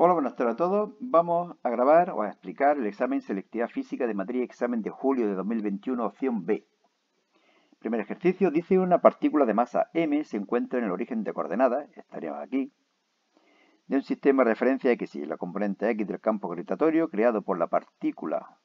Hola, buenas tardes a todos. Vamos a grabar o a explicar el examen Selectividad Física de materia examen de julio de 2021, opción B. Primer ejercicio, dice una partícula de masa m se encuentra en el origen de coordenadas, estaríamos aquí, de un sistema de referencia XY. La componente X del campo gravitatorio creado por la partícula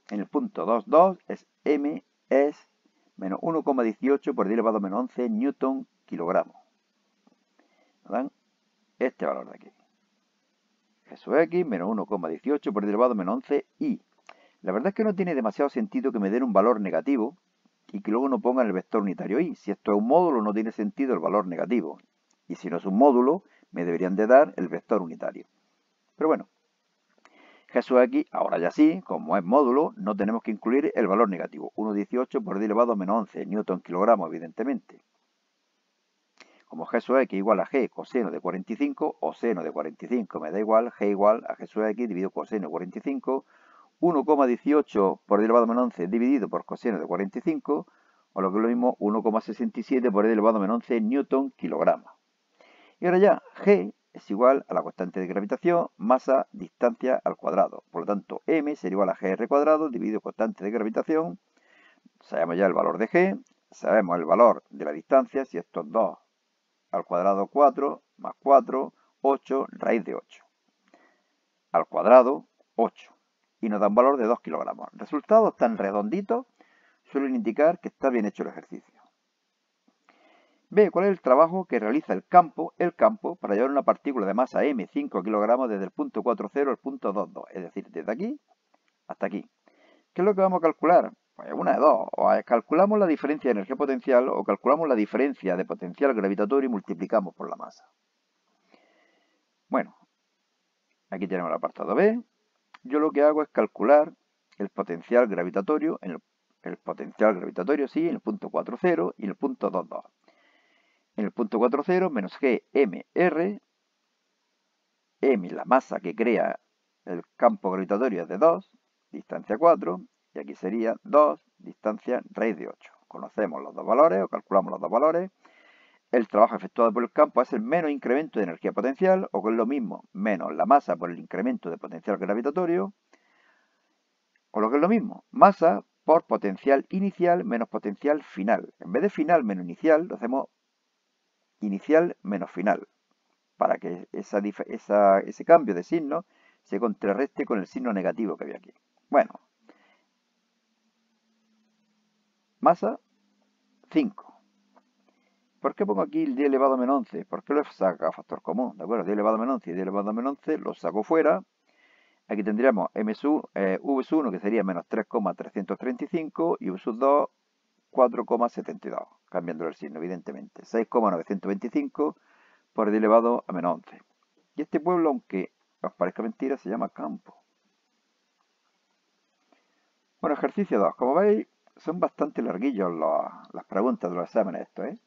en el punto 2,2 es m es menos 1,18 por 10 elevado a menos 11 newton kilogramo. ¿Nos dan? Este valor de aquí. Eso es x menos 1,18 por 10 elevado a menos 11 y. La verdad es que no tiene demasiado sentido que me den un valor negativo y que luego no pongan el vector unitario y. Si esto es un módulo, no tiene sentido el valor negativo. Y si no es un módulo, me deberían de dar el vector unitario. Pero bueno, Jesús aquí, ahora ya sí, como es módulo, no tenemos que incluir el valor negativo. 1,18 por 10 elevado a menos 11 newton kilogramo, evidentemente. Como Jesús x igual a g coseno de 45 o seno de 45, me da igual, g igual a Jesús x dividido coseno de 45, 1,18 por 10 elevado a menos 11 dividido por coseno de 45, o lo que es lo mismo, 1,67 por 10 elevado a menos 11 newton kilogramo. Y ahora ya, g es igual a la constante de gravitación, masa, distancia al cuadrado. Por lo tanto, m sería igual a gr cuadrado dividido constante de gravitación. Sabemos ya el valor de g, sabemos el valor de la distancia, si estos dos al cuadrado 4, más 4, 8, raíz de 8. Al cuadrado, 8. Y nos da un valor de 2 kilogramos. Resultados tan redonditos suelen indicar que está bien hecho el ejercicio. B. ¿Cuál es el trabajo que realiza el campo, para llevar una partícula de masa m, 5 kilogramos, desde el punto 4,0 al punto 2,2? Es decir, desde aquí hasta aquí. ¿Qué es lo que vamos a calcular? Pues una de dos. O calculamos la diferencia de energía potencial o calculamos la diferencia de potencial gravitatorio y multiplicamos por la masa. Bueno, aquí tenemos el apartado B. Yo lo que hago es calcular el potencial gravitatorio, en el potencial gravitatorio, sí, en el punto 4,0 y en el punto 2,2. En el punto 4,0 menos g mr, m la masa que crea el campo gravitatorio es de 2, distancia 4, y aquí sería 2, distancia raíz de 8. Conocemos los dos valores o calculamos los dos valores. El trabajo efectuado por el campo es el menos incremento de energía potencial, o que es lo mismo, menos la masa por el incremento de potencial gravitatorio, o lo que es lo mismo, masa por potencial inicial menos potencial final. En vez de final menos inicial, lo hacemos inicial menos final, para que ese cambio de signo se contrarreste con el signo negativo que había aquí. Bueno, masa 5. ¿Por qué pongo aquí el 10 elevado a menos 11? ¿Por qué lo saca a factor común? ¿De acuerdo? 10 elevado a menos 11 y 10 elevado a menos 11 lo saco fuera. Aquí tendríamos v sub 1, que sería menos 3,335, y v sub 2, 4,72, cambiando el signo, evidentemente. 6,925 por 10 elevado a menos 11. Y este pueblo, aunque os parezca mentira, se llama campo. Bueno, ejercicio 2. Como veis, son bastante larguillos las preguntas de los exámenes estos, ¿eh?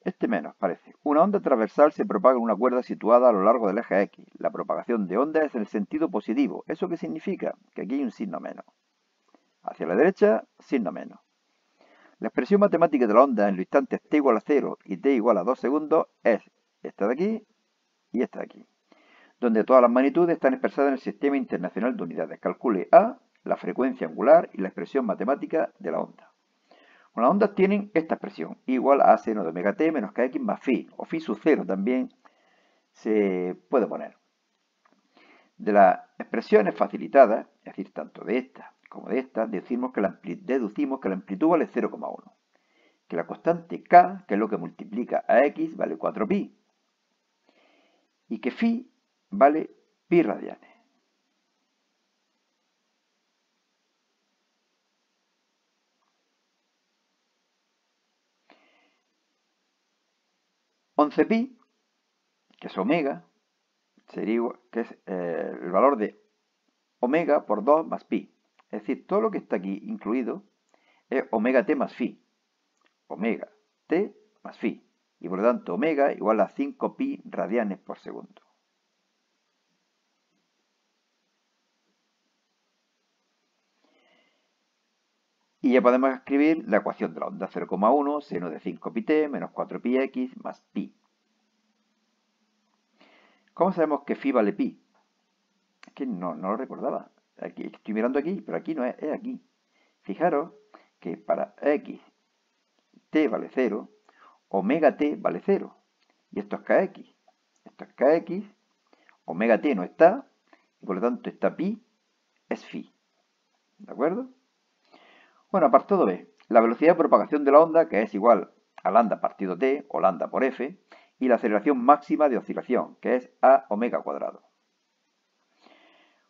Este menos, parece. Una onda transversal se propaga en una cuerda situada a lo largo del eje X. La propagación de onda es en el sentido positivo. ¿Eso qué significa? Que aquí hay un signo menos. Hacia la derecha, signo menos. La expresión matemática de la onda en los instantes t igual a 0 y t igual a 2 segundos es esta de aquí y esta de aquí, donde todas las magnitudes están expresadas en el Sistema Internacional de Unidades. Calcule A, la frecuencia angular y la expresión matemática de la onda. Bueno, las ondas tienen esta expresión, igual a seno de omega t menos kx más phi, o phi sub 0 también se puede poner. De las expresiones facilitadas, es decir, tanto de esta como de esta, deducimos que la amplitud vale 0,1. Que la constante k, que es lo que multiplica a x, vale 4pi. Y que phi vale pi radianes. pi, que es omega, sería igual, que es el valor de omega por 2 más pi. Es decir, todo lo que está aquí incluido es omega t más phi. Omega t más phi. Y por lo tanto, omega igual a 5 pi radianes por segundo. Y ya podemos escribir la ecuación de la onda. 0,1 seno de 5 pi t menos 4 pi x más pi. ¿Cómo sabemos que phi vale pi? Es que no lo recordaba. Aquí, estoy mirando aquí, pero aquí no es, es aquí. Fijaros que para x t vale 0, omega t vale 0. Y esto es kx. Esto es kx, omega t no está, y por lo tanto esta pi es phi. ¿De acuerdo? Bueno, apartado B. La velocidad de propagación de la onda, que es igual a lambda partido t, o lambda por f, y la aceleración máxima de oscilación, que es a omega cuadrado.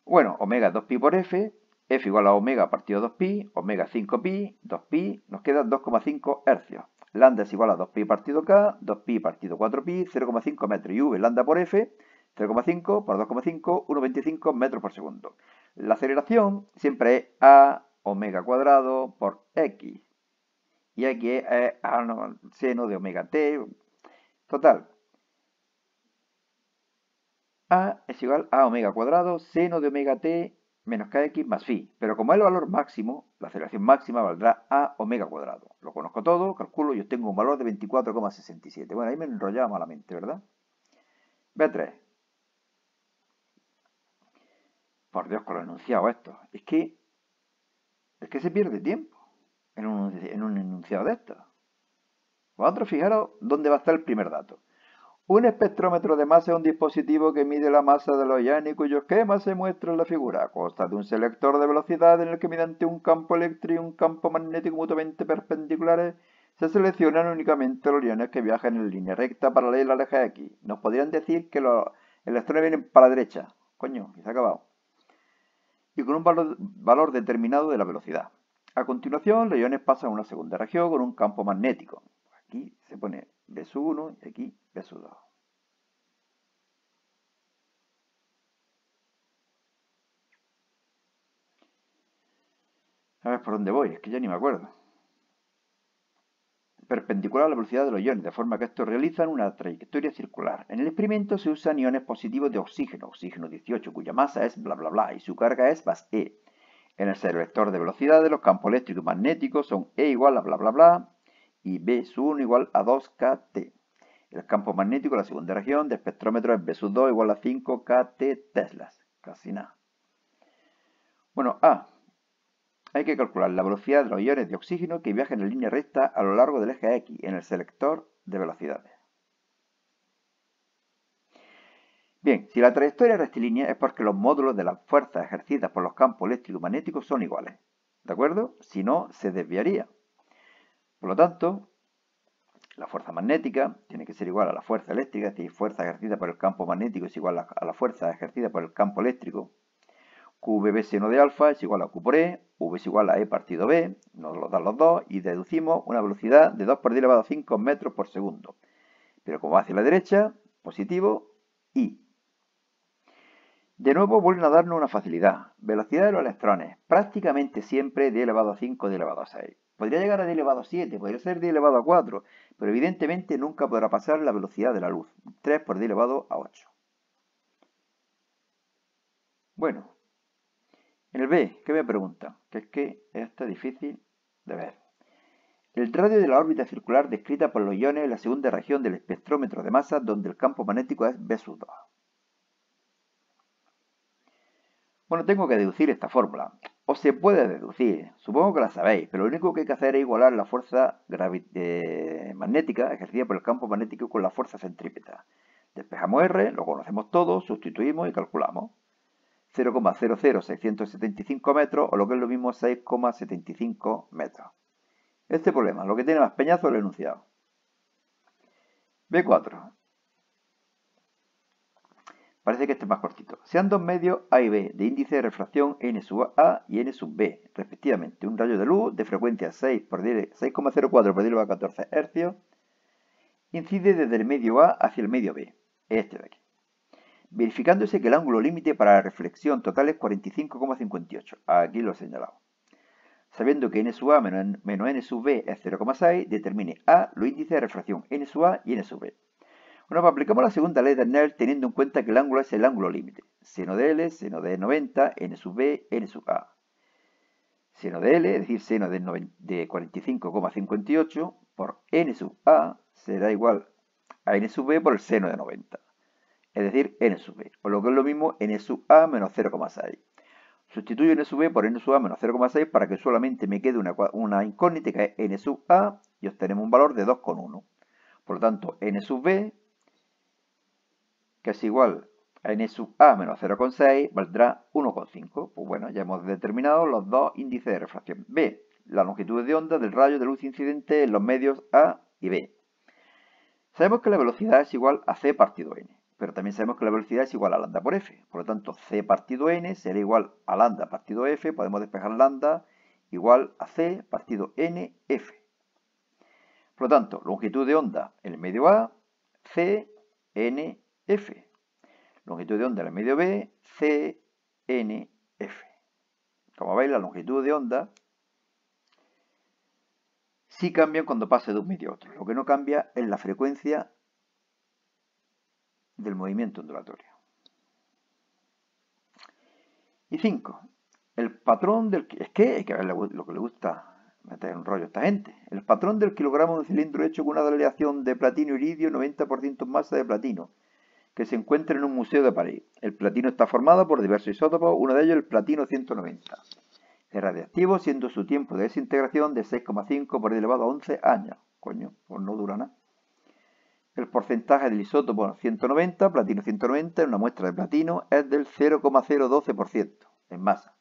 Bueno, omega es 2pi por f, f igual a omega partido 2pi, omega 5pi, 2pi, nos queda 2,5 hercios. Lambda es igual a 2pi partido k, 2pi partido 4pi, 0,5 metros. Y v, lambda por f, 0,5 por 2,5, 1,25 metros por segundo. La aceleración siempre es a omega cuadrado por x. Y aquí es seno de omega t. Total, a es igual a omega cuadrado, seno de omega t menos kx más phi. Pero como es el valor máximo, la aceleración máxima valdrá a omega cuadrado. Lo conozco todo, calculo, yo tengo un valor de 24,67. Bueno, ahí me enrollaba malamente, ¿verdad? B3. Por Dios, con lo enunciado esto. Es que se pierde tiempo en un enunciado de esto. Vosotros fijaros dónde va a estar el primer dato. Un espectrómetro de masa es un dispositivo que mide la masa de los iones cuyo esquema se muestra en la figura. Consta de un selector de velocidad en el que mediante un campo eléctrico y un campo magnético mutuamente perpendiculares se seleccionan únicamente los iones que viajan en línea recta paralela al eje X. Nos podrían decir que los electrones vienen para la derecha. Coño, y se ha acabado. Y con un valor determinado de la velocidad. A continuación, los iones pasan a una segunda región con un campo magnético. Aquí se pone B1 y aquí B2. A ver por dónde voy, es que ya ni me acuerdo. Perpendicular a la velocidad de los iones, de forma que estos realizan una trayectoria circular. En el experimento se usan iones positivos de oxígeno, oxígeno 18, cuya masa es bla bla bla y su carga es más E. En el selector de velocidades, los campos eléctricos y magnéticos son E igual a bla bla bla y B1 igual a 2kT. El campo magnético, la segunda región del espectrómetro, es B2 igual a 5kT teslas. Casi nada. Bueno, A. Hay que calcular la velocidad de los iones de oxígeno que viajan en línea recta a lo largo del eje X en el selector de velocidades. Bien, si la trayectoria es rectilínea es porque los módulos de las fuerzas ejercidas por los campos eléctricos y magnéticos son iguales. ¿De acuerdo? Si no, se desviaría. Por lo tanto, la fuerza magnética tiene que ser igual a la fuerza eléctrica, es decir, fuerza ejercida por el campo magnético es igual a la fuerza ejercida por el campo eléctrico. QV seno de alfa es igual a Q por E, V es igual a E partido B, nos lo dan los dos y deducimos una velocidad de 2 por 10 elevado a 5 metros por segundo. Pero como va hacia la derecha, positivo, I. De nuevo vuelven a darnos una facilidad. Velocidad de los electrones, prácticamente siempre 10 elevado a 5, 10 elevado a 6. Podría llegar a 10 elevado a 7, podría ser 10 elevado a 4, pero evidentemente nunca podrá pasar la velocidad de la luz, 3 por 10 elevado a 8. Bueno, en el B, ¿qué me preguntan? Que es que esto es difícil de ver. El radio de la órbita circular descrita por los iones en la segunda región del espectrómetro de masa donde el campo magnético es B2. Bueno, tengo que deducir esta fórmula. O se puede deducir, supongo que la sabéis, pero lo único que hay que hacer es igualar la fuerza magnética ejercida por el campo magnético con la fuerza centrípeta. Despejamos R, lo conocemos todo, sustituimos y calculamos. 0,00675 metros o lo que es lo mismo 6,75 metros. Este problema, lo que tiene más peñazo es el enunciado. B4. Parece que este es más cortito. Sean dos medios A y B de índice de refracción n sub A y n sub B, respectivamente. Un rayo de luz de frecuencia 6,04 por 10 elevado a 14 Hz incide desde el medio A hacia el medio B, este de aquí. Verificándose que el ángulo límite para la reflexión total es 45,58. Aquí lo he señalado. Sabiendo que n sub A menos n sub B es 0,6, determine A los índices de refracción n sub A y n sub B. Bueno, pues aplicamos la segunda ley de Snell teniendo en cuenta que el ángulo es el ángulo límite. Seno de L, seno de 90, n sub B, n sub A. Seno de L, es decir, seno de 45,58 por n sub A será igual a n sub B por el seno de 90. es decir, n sub b, o lo que es lo mismo, n sub a menos 0,6. Sustituyo n sub b por n sub a menos 0,6 para que solamente me quede una incógnita que es n sub a y obtenemos un valor de 2,1. Por lo tanto, n sub b, que es igual a n sub a menos 0,6, valdrá 1,5. Pues bueno, ya hemos determinado los dos índices de refracción. B, la longitud de onda del rayo de luz incidente en los medios A y B. Sabemos que la velocidad es igual a c partido n, pero también sabemos que la velocidad es igual a lambda por f. Por lo tanto, c partido n será igual a lambda partido f. Podemos despejar lambda igual a c partido n f. Por lo tanto, longitud de onda en el medio A, c, n, f. Longitud de onda en el medio B, c, n, f. Como veis, la longitud de onda sí cambia cuando pase de un medio a otro. Lo que no cambia es la frecuencia del movimiento ondulatorio. Y 5. El patrón del... Es que hay que ver lo que le gusta meter un rollo a esta gente. El patrón del kilogramo de un cilindro hecho con una aleación de platino iridio 90% masa de platino, que se encuentra en un museo de París. El platino está formado por diversos isótopos, uno de ellos el platino 190. Es radiactivo, siendo su tiempo de desintegración de 6,5 por 10 elevado a 11 años. Coño, pues no dura nada. El porcentaje del isótopo 190, platino 190, en una muestra de platino es del 0,012% en masa.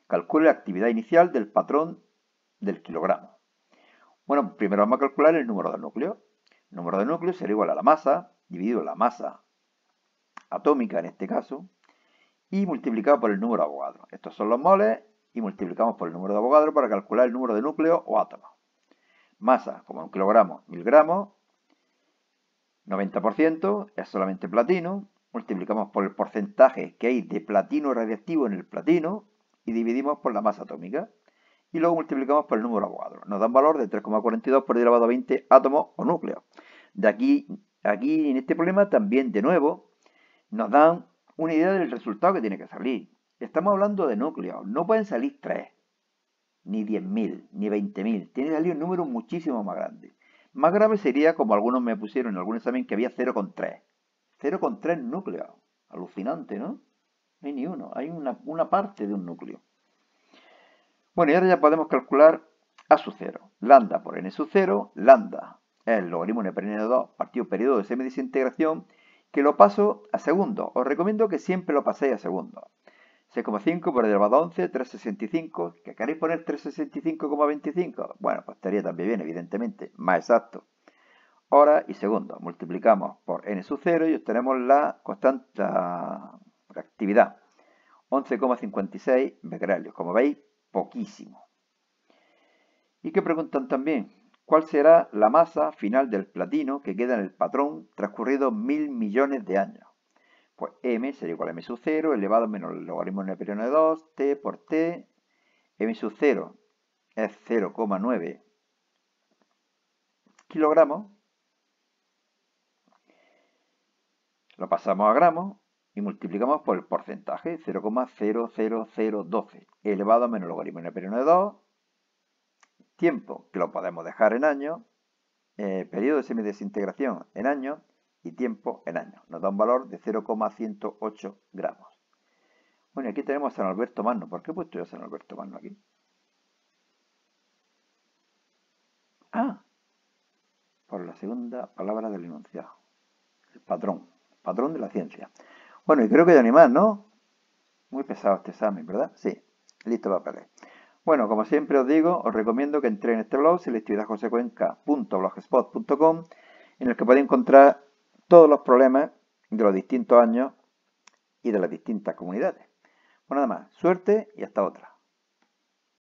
Calcule la actividad inicial del patrón del kilogramo. Bueno, primero vamos a calcular el número de núcleos. El número de núcleos será igual a la masa, dividido la masa atómica en este caso, y multiplicado por el número de Avogadro. Estos son los moles y multiplicamos por el número de Avogadro para calcular el número de núcleos o átomos. Masa, como un kilogramo, 1000 gramos, 90% es solamente platino, multiplicamos por el porcentaje que hay de platino radiactivo en el platino y dividimos por la masa atómica. Y luego multiplicamos por el número de Avogadro. Nos da un valor de 3,42 por 10 elevado a 20 átomos o núcleos. De aquí en este problema también de nuevo nos dan una idea del resultado que tiene que salir. Estamos hablando de núcleos. No pueden salir 3, ni 10.000, ni 20.000. Tiene que salir un número muchísimo más grande. Más grave sería, como algunos me pusieron en algún examen, que había 0,3. 0,3 núcleos. Alucinante, ¿no? No hay ni uno. Hay una parte de un núcleo. Bueno, y ahora ya podemos calcular A sub 0. Lambda por n sub 0. Lambda es el logaritmo n por n de 2 partido periodo de semidesintegración, que lo paso a segundos. Os recomiendo que siempre lo paséis a segundos. 6,5 por 10 elevado a 11, 365. ¿Que queréis poner 365,25? Bueno, pues estaría también bien, evidentemente. Más exacto. Hora y segundos. Multiplicamos por n sub 0 y obtenemos la constante actividad. 11,56 becquerelios. Como veis, poquísimo. ¿Y qué preguntan también? ¿Cuál será la masa final del platino que queda en el patrón transcurridos 1000 millones de años? Pues m sería igual a m sub 0 elevado menos el logaritmo n por n de 2, t por t. M sub 0 es 0,9 kilogramos. Lo pasamos a gramos y multiplicamos por el porcentaje, 0,00012 elevado a menos el logaritmo n por n de 2. Tiempo, que lo podemos dejar en años. Periodo de semidesintegración en años. Y tiempo en años. Nos da un valor de 0,108 gramos. Bueno, y aquí tenemos a San Alberto Magno. ¿Por qué he puesto yo a San Alberto Magno aquí? Ah, por la segunda palabra del enunciado. El patrón. Patrón de la ciencia. Bueno, y creo que ya ni más, ¿no? Muy pesado este examen, ¿verdad? Sí. Listo para pelear. Bueno, como siempre os digo, os recomiendo que entréis en este blog, selectividadjosecuenca.blogspot.com, en el que podéis encontrar todos los problemas de los distintos años y de las distintas comunidades. Bueno, nada más, suerte y hasta otra.